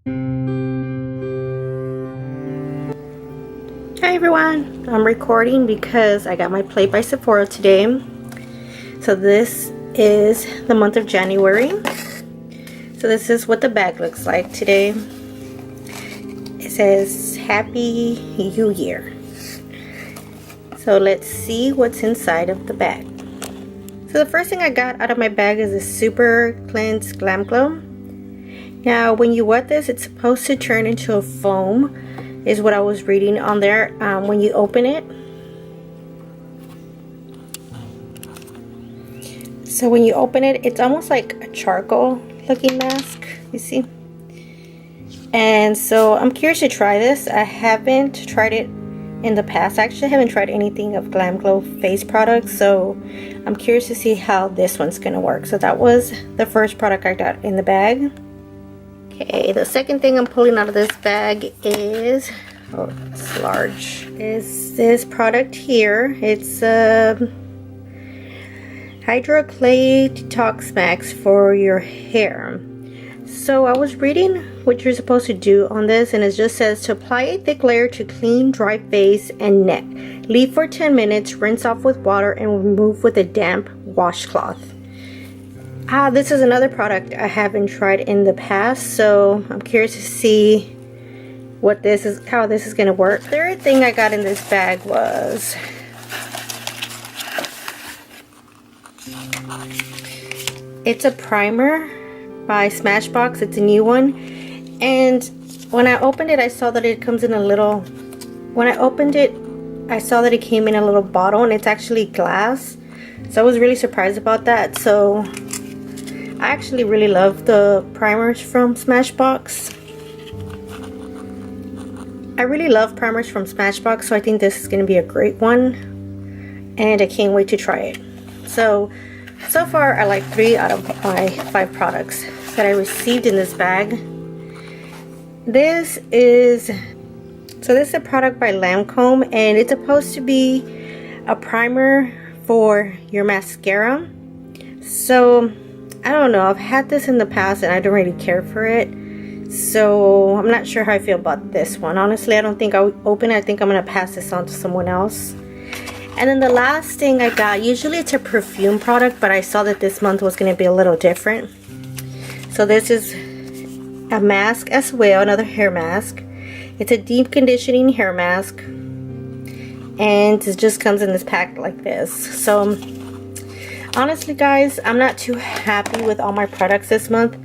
Hi everyone, I'm recording because I got my plate by Sephora today. So this is the month of January. So this is what the bag looks like today. It says Happy New Year. So let's see what's inside of the bag. So the first thing I got out of my bag is this Super Cleanse Glam Glow. Now when you wet this, it's supposed to turn into a foam, is what I was reading on there when you open it. So when you open it, it's almost like a charcoal looking mask, you see? And so I'm curious to try this. I haven't tried it in the past. I actually haven't tried anything of Glam Glow face products, so I'm curious to see how this one's gonna work. So that was the first product I got in the bag. Okay, the second thing I'm pulling out of this bag is, oh, it's large, is this product here. It's Hydro Clay Detox Max for your hair. So I was reading what you're supposed to do on this, and it just says to apply a thick layer to clean, dry face and neck. Leave for 10 minutes, rinse off with water, and remove with a damp washcloth. This is another product I haven't tried in the past, so I'm curious to see what this is, how this is going to work. Third thing I got in this bag was it's a primer by Smashbox. It's a new one, and when I opened it, I saw that it comes in a little, when I opened it, I saw that it came in a little bottle, and it's actually glass, so I was really surprised about that. So I actually really love the primers from Smashbox. I really love primers from Smashbox, so I think this is going to be a great one, and I can't wait to try it. So far I like 3 out of my 5 products that I received in this bag. This is a product by Lancome, and it's supposed to be a primer for your mascara. So I don't know, I've had this in the past and I don't really care for it, so I'm not sure how I feel about this one. Honestly, I don't think I'll open it. I think I'm gonna pass this on to someone else. And then the last thing I got, usually it's a perfume product, but I saw that this month was gonna be a little different. So this is a mask as well, another hair mask. It's a deep conditioning hair mask, and it just comes in this pack like this. So honestly guys, I'm not too happy with all my products this month,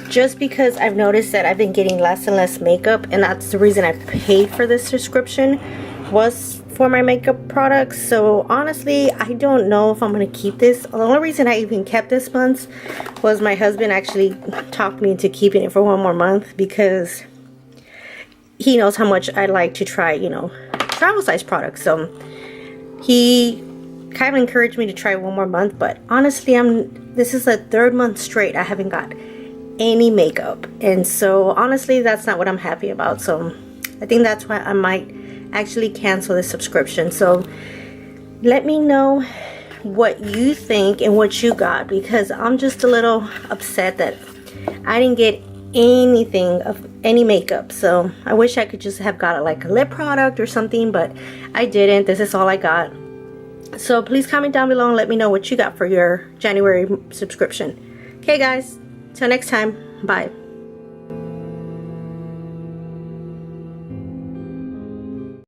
just because I've noticed that I've been getting less and less makeup, and that's the reason I paid for this subscription, was for my makeup products. So honestly, I don't know if I'm going to keep this. The only reason I even kept this month was my husband actually talked me into keeping it for 1 more month, because he knows how much I like to try, you know, travel size products. So he kind of encouraged me to try 1 more month, but honestly, this is the 3rd month straight I haven't got any makeup, and so honestly that's not what I'm happy about. So I think that's why I might actually cancel this subscription. So let me know what you think and what you got, because I'm just a little upset that I didn't get anything of any makeup. So I wish I could just have got like a lip product or something, but I didn't. This is all I got. So please comment down below and let me know what you got for your January subscription. Okay guys, till next time, bye.